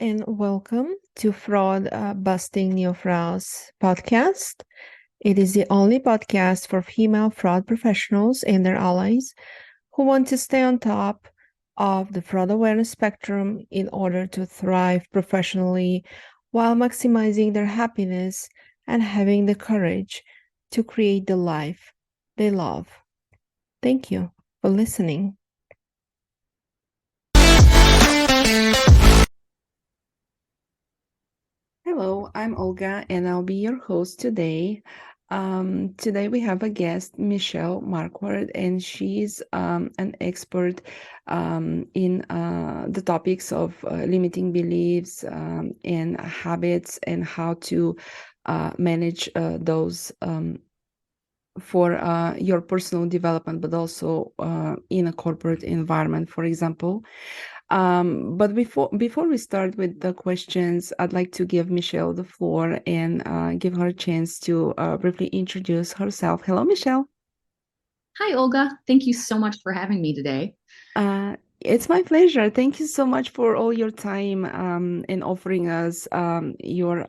and welcome to Fraud Busting Neofraus podcast. It is the only podcast for female fraud professionals and their allies who want to stay on top of the fraud awareness spectrum in order to thrive professionally while maximizing their happiness and having the courage to create the life they love. Thank you for listening. Hello, I'm Olga, and I'll be your host today. Today we have a guest, Michelle Markquart, and she's an expert in the topics of limiting beliefs and habits and how to manage those for your personal development, but also in a corporate environment, for example. But before we start with the questions, I'd like to give Michelle the floor and give her a chance to briefly introduce herself. Hello, Michelle. Hi, Olga. Thank you so much for having me today. It's my pleasure. Thank you so much for all your time and offering us your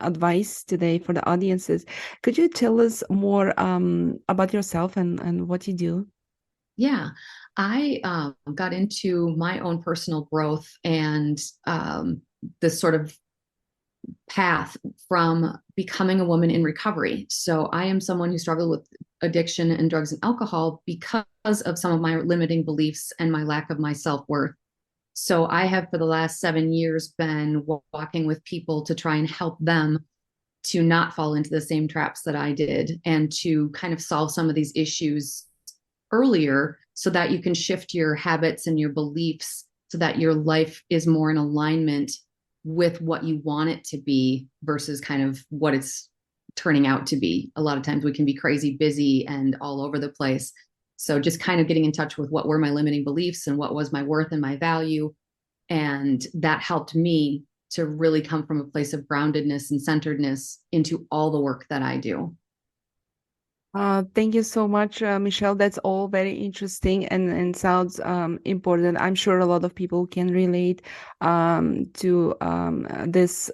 advice today for the audiences. Could you tell us more about yourself and what you do? Yeah, I got into my own personal growth and this sort of path from becoming a woman in recovery. So I am someone who struggled with addiction and drugs and alcohol because of some of my limiting beliefs and my lack of my self-worth. So I have for the last 7 years been walking with people to try and help them to not fall into the same traps that I did and to kind of solve some of these issues earlier so that you can shift your habits and your beliefs so that your life is more in alignment with what you want it to be versus kind of what it's turning out to be. A lot of times we can be crazy busy and all over the place. So just kind of getting in touch with what were my limiting beliefs and what was my worth and my value. And that helped me to really come from a place of groundedness and centeredness into all the work that I do. Thank you so much, Michelle. That's all very interesting and sounds important. I'm sure a lot of people can relate to this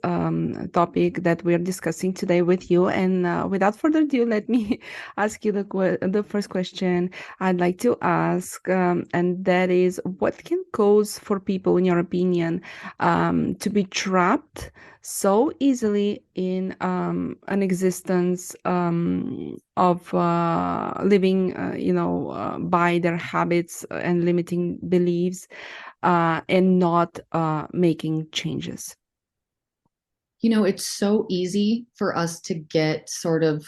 topic that we're discussing today with you. And without further ado, let me ask you the first question I'd like to ask, and that is, what can cause for people, in your opinion, to be trapped so easily in an existence of living, by their habits and limiting beliefs and not making changes? It's so easy for us to get sort of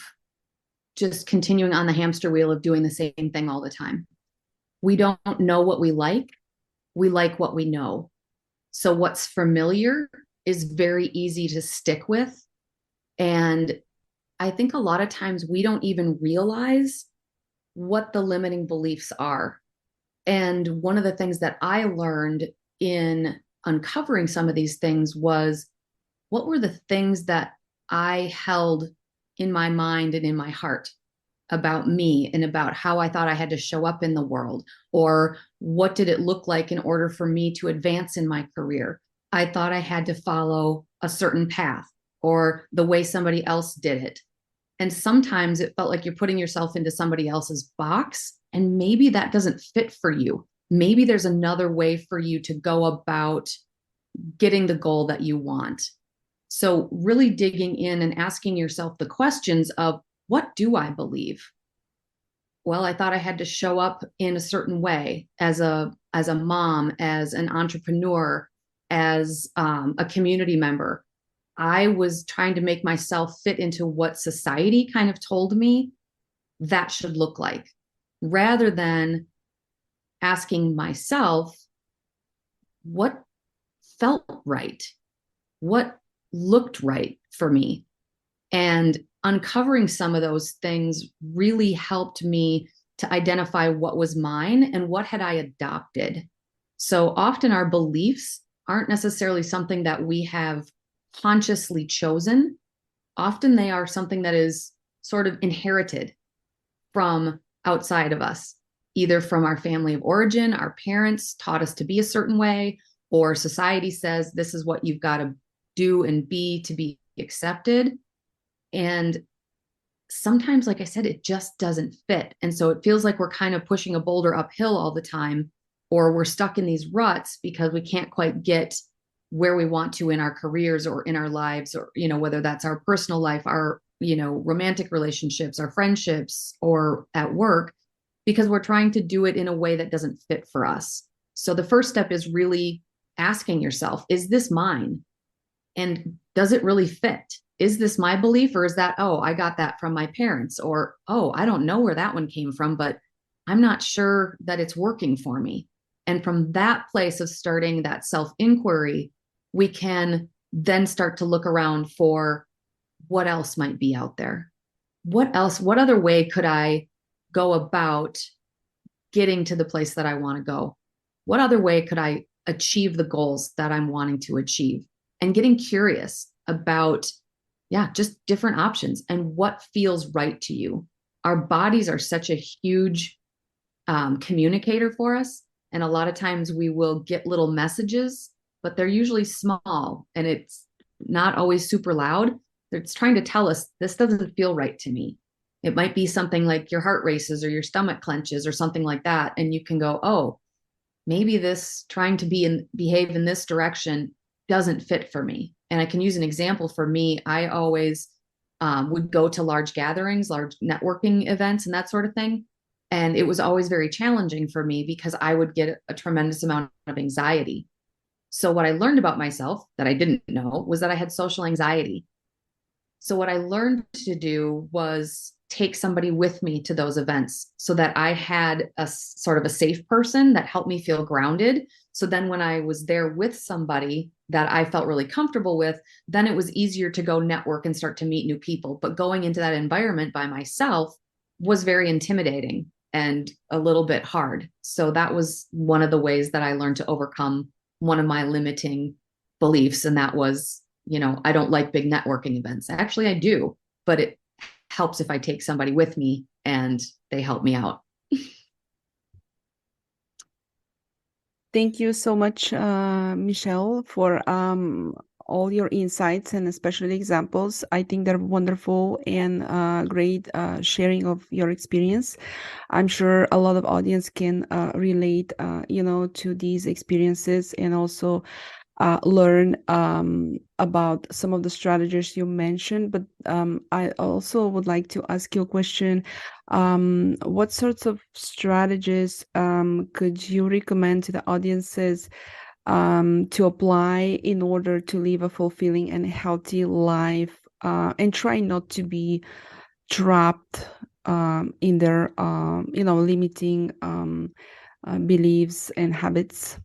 just continuing on the hamster wheel of doing the same thing all the time. We don't know what we like what we know. So what's familiar is very easy to stick with. And I think a lot of times we don't even realize what the limiting beliefs are. And one of the things that I learned in uncovering some of these things was what were the things that I held in my mind and in my heart about me and about how I thought I had to show up in the world, or what did it look like in order for me to advance in my career? I thought I had to follow a certain path or the way somebody else did it. And sometimes it felt like you're putting yourself into somebody else's box, and maybe that doesn't fit for you. Maybe there's another way for you to go about getting the goal that you want. So, really digging in and asking yourself the questions of, what do I believe? Well, I thought I had to show up in a certain way as a mom, as an entrepreneur, as a community member. I was trying to make myself fit into what society kind of told me that should look like, rather than asking myself what felt right, what looked right for me. And uncovering some of those things really helped me to identify what was mine and what had I adopted. So often our beliefs aren't necessarily something that we have consciously chosen. Often they are something that is sort of inherited from outside of us, either from our family of origin, our parents taught us to be a certain way, or society says this is what you've got to do and be to be accepted. And sometimes, like I said, it just doesn't fit. And so it feels like we're kind of pushing a boulder uphill all the time, or we're stuck in these ruts because we can't quite get where we want to in our careers or in our lives, or, whether that's our personal life, our, romantic relationships, our friendships, or at work, because we're trying to do it in a way that doesn't fit for us. So the first step is really asking yourself, is this mine? And does it really fit? Is this my belief, or is that, oh, I got that from my parents, or, oh, I don't know where that one came from, but I'm not sure that it's working for me. And from that place of starting that self inquiry, we can then start to look around for what else might be out there. What else, what other way could I go about getting to the place that I want to go? What other way could I achieve the goals that I'm wanting to achieve? And getting curious about, yeah, just different options and what feels right to you. Our bodies are such a huge communicator for us. And a lot of times we will get little messages, but they're usually small and it's not always super loud. It's trying to tell us this doesn't feel right to me. It might be something like your heart races or your stomach clenches or something like that. And you can go, oh, maybe this trying to behave in this direction doesn't fit for me. And I can use an example for me. I always would go to large gatherings, large networking events, and that sort of thing. And it was always very challenging for me because I would get a tremendous amount of anxiety. So what I learned about myself that I didn't know was that I had social anxiety. So what I learned to do was take somebody with me to those events so that I had a sort of a safe person that helped me feel grounded. So then when I was there with somebody that I felt really comfortable with, then it was easier to go network and start to meet new people. But going into that environment by myself was very intimidating and a little bit hard. So that was one of the ways that I learned to overcome one of my limiting beliefs. And that was, I don't like big networking events. Actually, I do, but it helps if I take somebody with me and they help me out. Thank you so much, Michelle, for all your insights and especially examples. I think they're wonderful and great sharing of your experience. I'm sure a lot of audience can relate, to these experiences and also learn about some of the strategies you mentioned. But I also would like to ask you a question. What sorts of strategies could you recommend to the audiences to apply in order to live a fulfilling and healthy life and try not to be trapped in their, limiting beliefs and habits?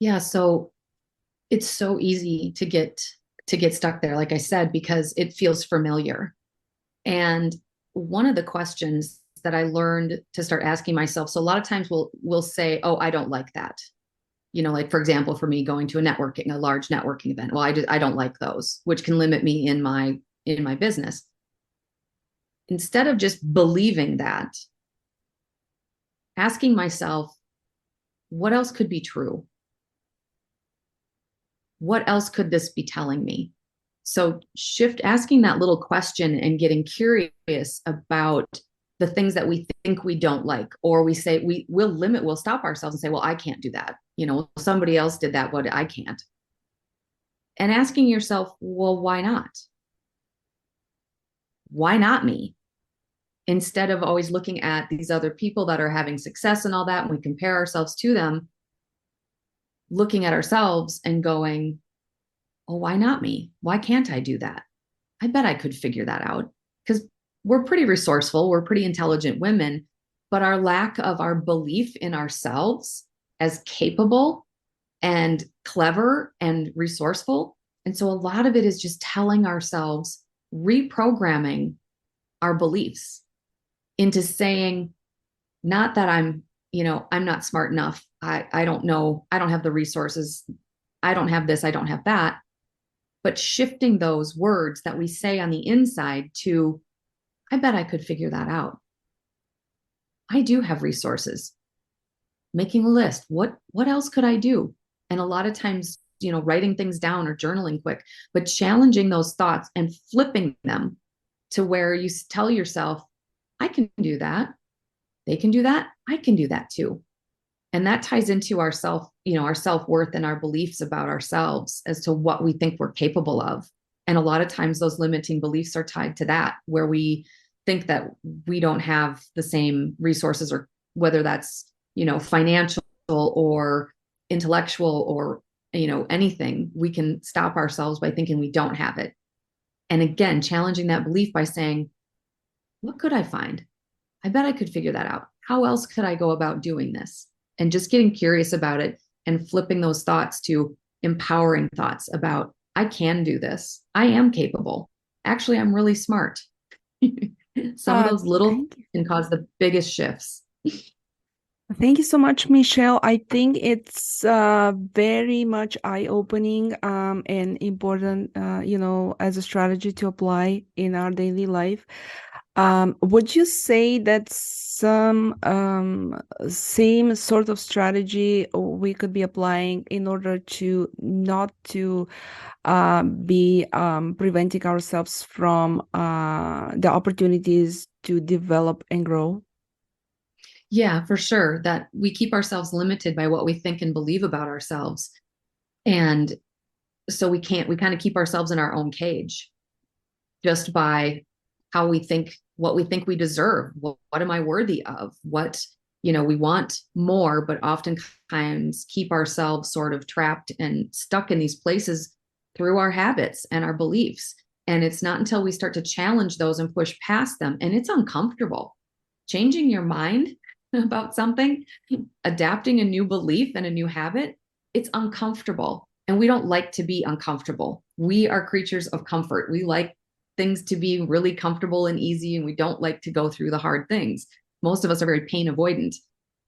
Yeah, so it's so easy to get stuck there, like I said, because it feels familiar. And one of the questions that I learned to start asking myself, so a lot of times we'll say, "Oh, I don't like that." Like for example, for me going to a large networking event. Well, I don't like those, which can limit me in my business. Instead of just believing that, asking myself, what else could be true? What else could this be telling me? So asking that little question and getting curious about the things that we think we don't like, or we say we'll stop ourselves and say, well, I can't do that. Somebody else did that, but I can't. And asking yourself, well, why not? Why not me? Instead of always looking at these other people that are having success and all that, and we compare ourselves to them, looking at ourselves and going, well, why not me? Why can't I do that? I bet I could figure that out, because we're pretty resourceful. We're pretty intelligent women, but our belief in ourselves as capable and clever and resourceful. And so a lot of it is just telling ourselves, reprogramming our beliefs into saying, not that I'm not smart enough. I don't know. I don't have the resources. I don't have this. I don't have that. But shifting those words that we say on the inside to, I bet I could figure that out. I do have resources. making a list. What else could I do? And a lot of times, writing things down or journaling quick, but challenging those thoughts and flipping them to where you tell yourself, I can do that. They can do that. I can do that too. And that ties into our self-worth and our beliefs about ourselves as to what we think we're capable of. And a lot of times those limiting beliefs are tied to that, where we think that we don't have the same resources, or whether that's, financial or intellectual or, anything. We can stop ourselves by thinking we don't have it. And again, challenging that belief by saying, what could I find? I bet I could figure that out. How else could I go about doing this? And just getting curious about it and flipping those thoughts to empowering thoughts about, I can do this. I am capable. Actually, I'm really smart. Some of those little Thank you. can cause the biggest shifts. Thank you so much, Michelle. I think it's very much eye-opening and important, as a strategy to apply in our daily life. Would you say that some same sort of strategy we could be applying in order to not to be preventing ourselves from the opportunities to develop and grow? Yeah, for sure. That we keep ourselves limited by what we think and believe about ourselves. And so we kind of keep ourselves in our own cage just by how we think, what we think we deserve. What am I worthy of? We want more, but oftentimes keep ourselves sort of trapped and stuck in these places through our habits and our beliefs. And it's not until we start to challenge those and push past them, and it's uncomfortable. Changing your mind about something, adapting a new belief and a new habit, it's uncomfortable. And we don't like to be uncomfortable. We are creatures of comfort. We like things to be really comfortable and easy, and we don't like to go through the hard things. Most of us are very pain avoidant.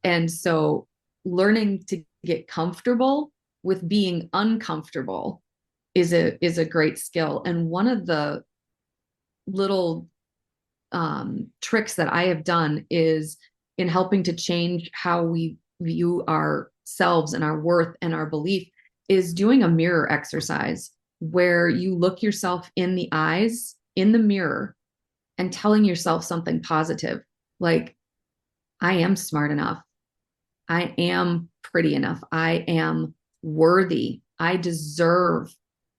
And so learning to get comfortable with being uncomfortable is a great skill. And one of the little tricks that I have done is in helping to change how we view ourselves and our worth and our belief is doing a mirror exercise where you look yourself in the eyes in the mirror and telling yourself something positive, like, I am smart enough. I am pretty enough. I am worthy. I deserve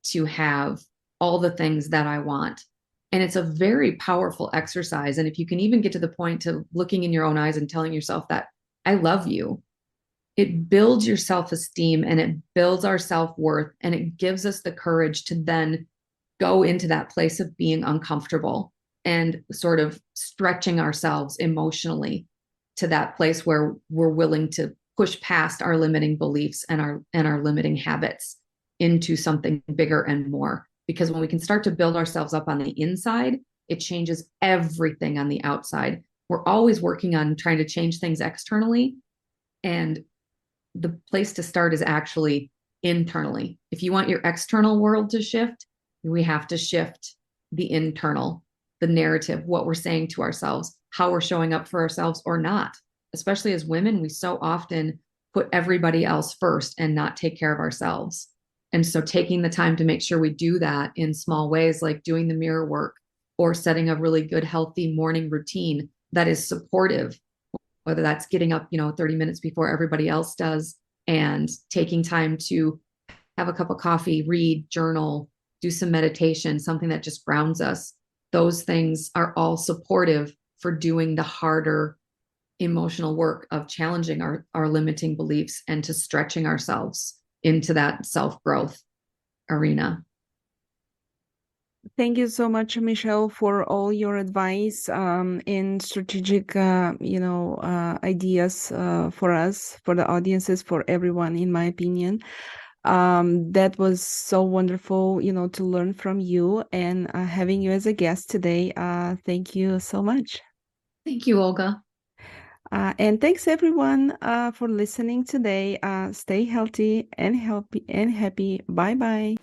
to have all the things that I want. And it's a very powerful exercise. And if you can even get to the point to looking in your own eyes and telling yourself that I love you, it builds your self-esteem and it builds our self-worth, and it gives us the courage to then go into that place of being uncomfortable and sort of stretching ourselves emotionally to that place where we're willing to push past our limiting beliefs and our limiting habits into something bigger and more. Because when we can start to build ourselves up on the inside, it changes everything on the outside. We're always working on trying to change things externally, and the place to start is actually internally. If you want your external world to shift, we have to shift the internal, the narrative, what we're saying to ourselves, how we're showing up for ourselves or not. Especially as women, we so often put everybody else first and not take care of ourselves. And so taking the time to make sure we do that in small ways, like doing the mirror work or setting a really good, healthy morning routine that is supportive, whether that's getting up, 30 minutes before everybody else does and taking time to have a cup of coffee, read, journal, do some meditation, something that just grounds us. Those things are all supportive for doing the harder emotional work of challenging our limiting beliefs and to stretching ourselves into that self-growth arena. Thank you so much, Michelle, for all your advice and strategic, ideas for us, for the audiences, for everyone, in my opinion. That was so wonderful, to learn from you, and having you as a guest today. Thank you so much. Thank you, Olga. And thanks everyone for listening today. Stay healthy and happy. Bye bye.